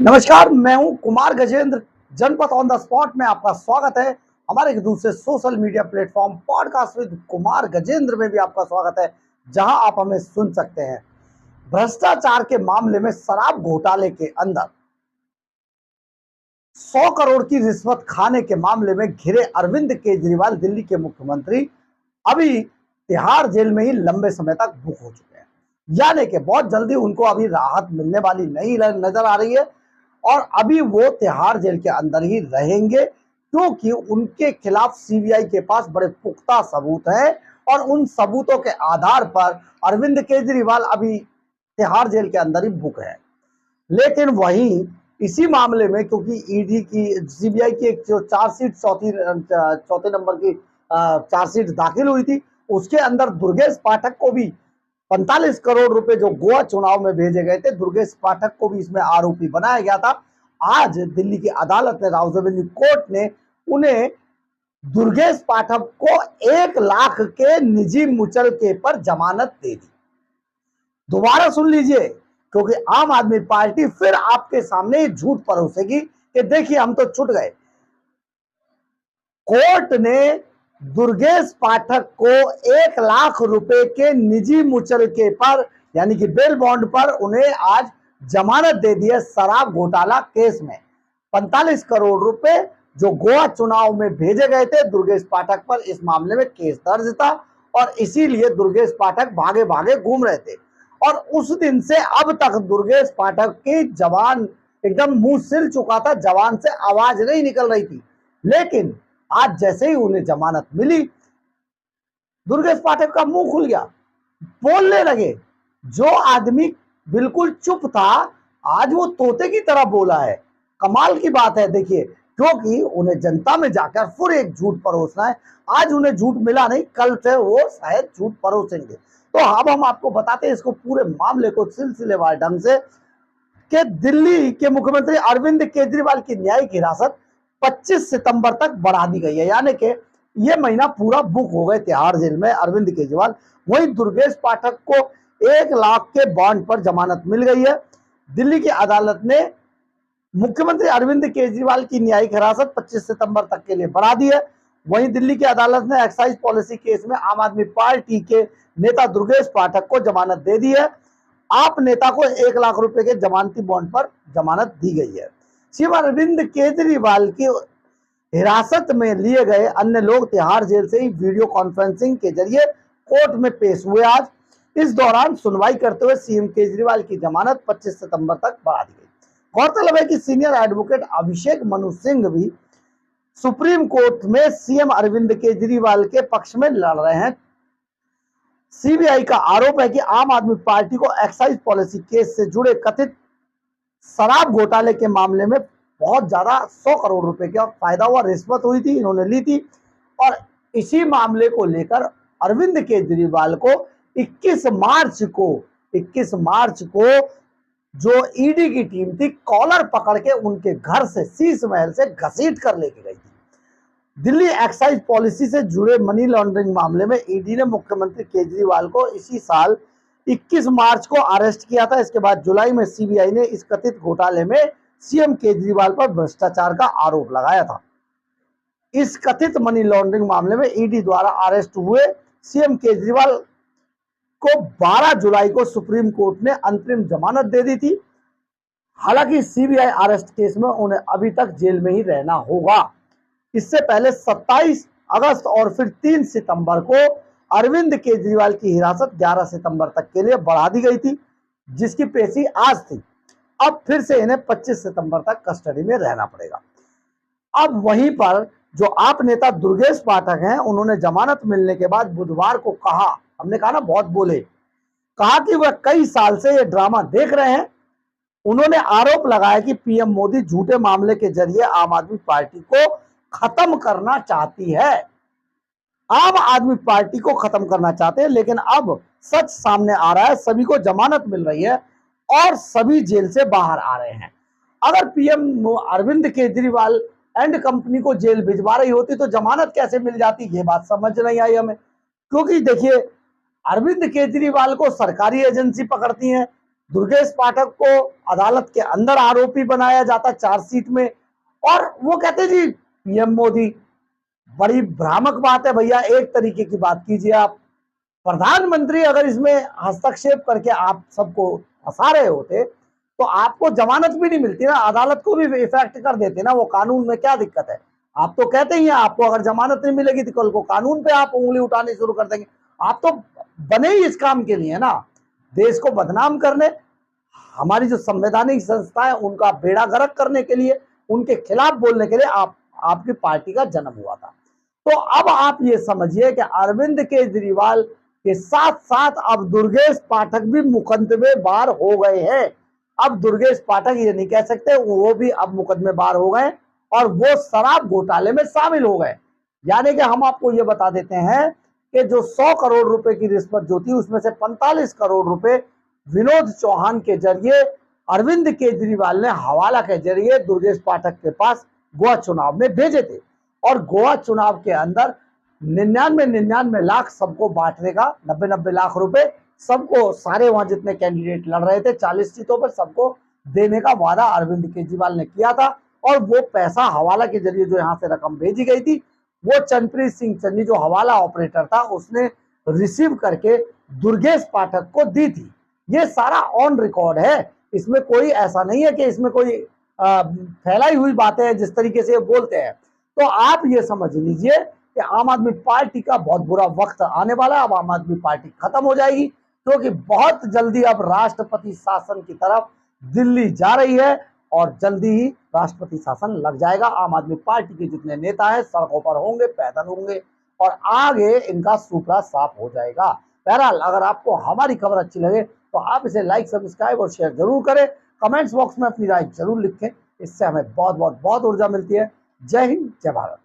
नमस्कार, मैं हूं कुमार गजेंद्र। जनपद ऑन द स्पॉट में आपका स्वागत है। हमारे एक दूसरे social media platform podcast with Kumar Gajendra में भी आपका स्वागत है, जहां आप हमें सुन सकते हैं। भ्रष्टाचार के मामले में शराब घोटाले के अंदर 100 करोड़ की रिश्वत खाने के मामले में घिरे अरविंद केजरीवाल दिल्ली के मुख्यमंत्री अभी तिहाड़ जेल में ही लंबे समय तक बुक हो चुके हैं। यानी कि बहुत जल्दी उनको अभी राहत मिलने वाली नहीं नजर आ रही है और अभी वो तिहाड़ जेल के अंदर ही रहेंगे, क्योंकि उनके खिलाफ सीबीआई के पास बड़े पुख्ता सबूत हैं और उन सबूतों के आधार पर अरविंद केजरीवाल अभी तिहाड़ जेल के अंदर ही बुक है। लेकिन वहीं इसी मामले में, क्योंकि ईडी की सीबीआई की एक जो चार्जशीट चौथे नंबर की चार्जशीट दाखिल हुई थी, उसके अंदर दुर्गेश पाठक को भी 45 करोड़ रुपए जो गोवा चुनाव में भेजे गए थे, दुर्गेश पाठक को भी इसमें आरोपी बनाया गया था। आज दिल्ली की अदालत ने, राउजबेली कोर्ट ने उन्हें दुर्गेश पाठक को 1 लाख के निजी मुचलके पर जमानत दे दी। दोबारा सुन लीजिए, क्योंकि आम आदमी पार्टी फिर आपके सामने झूठ परोसेगी कि देखिए हम तो छूट गए। कोर्ट ने दुर्गेश पाठक को 1 लाख रुपए के निजी मुचलके पर, यानी कि बेल बॉन्ड पर उन्हें आज जमानत दे दी है शराब घोटाला केस में। 45 करोड़ रुपए जो गोवा चुनाव में भेजे गए थे दुर्गेश पाठक पर, इस मामले में केस दर्ज था और इसीलिए दुर्गेश पाठक भागे भागे घूम रहे थे। और उस दिन से अब तक दुर्गेश पाठक की जबान एकदम मुंह सिल चुका था, जबान से आवाज नहीं निकल रही थी। लेकिन आज जैसे ही उन्हें जमानत मिली, दुर्गेश पाठक का मुंह खुल गया, बोलने लगे। जो आदमी बिल्कुल चुप था, आज वो तोते की तरह बोला है। कमाल की बात है, देखिए, क्योंकि उन्हें जनता में जाकर फिर एक झूठ परोसना है। आज उन्हें झूठ मिला नहीं, कल से वो शायद झूठ परोसेंगे। तो अब हम आपको बताते हैं इसको पूरे मामले को सिलसिलेवार ढंग से कि दिल्ली के मुख्यमंत्री अरविंद केजरीवाल की न्यायिक हिरासत 25 सितंबर तक बढ़ा दी गई है। यानी कि ये महीना पूरा बुक हो गए तिहाड़ जेल में अरविंद केजरीवाल। वहीं दुर्गेश पाठक को 1 लाख के बॉन्ड पर जमानत मिल गई है। दिल्ली की अदालत ने मुख्यमंत्री अरविंद केजरीवाल की न्यायिक हिरासत 25 सितंबर तक के लिए बढ़ा दी है। वहीं दिल्ली की अदालत ने एक्साइज पॉलिसी केस में आम आदमी पार्टी के नेता दुर्गेश पाठक को जमानत दे दी है। आप नेता को 1 लाख रुपए के जमानती बॉन्ड पर जमानत दी गई है। सीएम अरविंद केजरीवाल की हिरासत में लिए गए अन्य लोग तिहाड़ जेल से ही वीडियो कॉन्फ्रेंसिंग के जरिए कोर्ट में पेश हुए। आज इस दौरान सुनवाई करते हुए सीएम केजरीवाल की जमानत 25 सितंबर तक बढ़ा दी गई। गौरतलब है कि सीनियर एडवोकेट अभिषेक मनु सिंह भी सुप्रीम कोर्ट में सीएम अरविंद केजरीवाल के पक्ष में लड़ रहे हैं। सीबीआई का आरोप है कि आम आदमी पार्टी को एक्साइज पॉलिसी केस से जुड़े कथित शराब घोटाले के मामले में बहुत ज्यादा 100 करोड़ रुपए का फायदा हुआ, रिश्वत हुई थी, इन्होंने ली थी। और इसी मामले को लेकर अरविंद केजरीवाल को 21 मार्च को जो ईडी की टीम थी, कॉलर पकड़ के उनके घर से, शीश महल से घसीट कर लेके गई थी। दिल्ली एक्साइज पॉलिसी से जुड़े मनी लॉन्ड्रिंग मामले में ईडी ने मुख्यमंत्री केजरीवाल को इसी साल 21 मार्च को अरेस्ट किया था। इसके बाद जुलाई में सीबीआई ने इस कथित घोटाले में सीएम केजरीवाल पर भ्रष्टाचार का आरोप लगाया था। इस कथित मनी लॉन्ड्रिंग मामले में ईडी द्वारा अरेस्ट हुए सीएम केजरीवाल को 12 जुलाई को सुप्रीम कोर्ट ने अंतरिम जमानत दे दी थी। हालांकि सीबीआई अरेस्ट केस में उन्हें अभी तक जेल में ही रहना होगा। इससे पहले 27 अगस्त और फिर 3 सितंबर को अरविंद केजरीवाल की हिरासत 11 सितंबर तक के लिए बढ़ा दी गई थी, जिसकी पेशी आज थी। अब फिर से इन्हें 25 सितंबर तक कस्टडी में रहना पड़ेगा। अब वहीं पर जो आप नेता दुर्गेश पाठक हैं, उन्होंने जमानत मिलने के बाद बुधवार को कहा, हमने कहा ना बहुत बोले, कहा कि वह कई साल से ये ड्रामा देख रहे हैं। उन्होंने आरोप लगाया कि पीएम मोदी झूठे मामले के जरिए आम आदमी पार्टी को खत्म करना चाहती है। आम आदमी पार्टी को खत्म करना चाहते हैं, लेकिन अब सच सामने आ रहा है, सभी को जमानत मिल रही है और सभी जेल से बाहर आ रहे हैं। अगर PM Arvind Kejriwal and company को जेल भिजवा रही होती तो जमानत कैसे मिल जाती, ये बात समझ नहीं आई हमें। क्योंकि देखिए, अरविंद केजरीवाल को सरकारी एजेंसी पकड़ती है, दुर्गेश पाठक को अदालत के अंदर आरोपी बनाया जाता चार्जशीट में, और वो कहते जी पीएम मोदी। बड़ी भ्रामक बात है भैया, एक तरीके की बात कीजिए आप। प्रधानमंत्री अगर इसमें हस्तक्षेप करके आप सबको फंसा रहे होते तो आपको जमानत भी नहीं मिलती ना, अदालत को भी इफेक्ट कर देते ना वो कानून में, क्या दिक्कत है। आप तो कहते ही हैं आपको अगर जमानत नहीं मिलेगी तो कल को कानून पे आप उंगली उठाने शुरू कर देंगे। आप तो बने ही इस काम के लिए ना, देश को बदनाम करने, हमारी जो संवैधानिक संस्था है उनका बेड़ा गर्क करने के लिए, उनके खिलाफ बोलने के लिए आपकी पार्टी का जन्म हुआ था। तो अब आप ये समझिए कि अरविंद केजरीवाल के साथ साथ अब दुर्गेश पाठक भी मुकदमेबार हो गए हैं। अब दुर्गेश पाठक ये नहीं कह सकते वो भी अब मुकदमेबार हो गए और वो शराब घोटाले में शामिल हो गए। यानी कि हम आपको ये बता देते हैं कि जो 100 करोड़ रुपए की रिश्वत जो थी उसमें से 45 करोड़ रुपए विनोद चौहान के जरिए अरविंद केजरीवाल ने हवाला के जरिए दुर्गेश पाठक के पास गोवा चुनाव में भेजे थे। और गोवा चुनाव के अंदर 99 लाख सबको बांटने का, 90 लाख रुपए सबको, सारे वहां जितने कैंडिडेट लड़ रहे थे 40 सीटों पर सबको देने का वादा अरविंद केजरीवाल ने किया था। और वो पैसा हवाला के जरिए जो यहाँ से रकम भेजी गई थी वो चंद्रप्रीत सिंह चन्नी जो हवाला ऑपरेटर था उसने रिसीव करके दुर्गेश पाठक को दी थी। ये सारा ऑन रिकॉर्ड है, इसमें कोई ऐसा नहीं है कि इसमें कोई फैलाई हुई बातें हैं जिस तरीके से बोलते हैं। तो आप ये समझ लीजिए कि आम आदमी पार्टी का बहुत बुरा वक्त आने वाला है। अब आम आदमी पार्टी खत्म हो जाएगी क्योंकि बहुत जल्दी अब राष्ट्रपति शासन की तरफ दिल्ली जा रही है और जल्दी ही राष्ट्रपति शासन लग जाएगा। आम आदमी पार्टी के जितने नेता हैं सड़कों पर होंगे, पैदल होंगे और आगे इनका सूपड़ा साफ हो जाएगा। बहरहाल अगर आपको हमारी खबर अच्छी लगे तो आप इसे लाइक, सब्सक्राइब और शेयर जरूर करें। कमेंट्स बॉक्स में अपनी राय जरूर लिखें, इससे हमें बहुत ऊर्जा मिलती है। जय हिंद, जय भारत।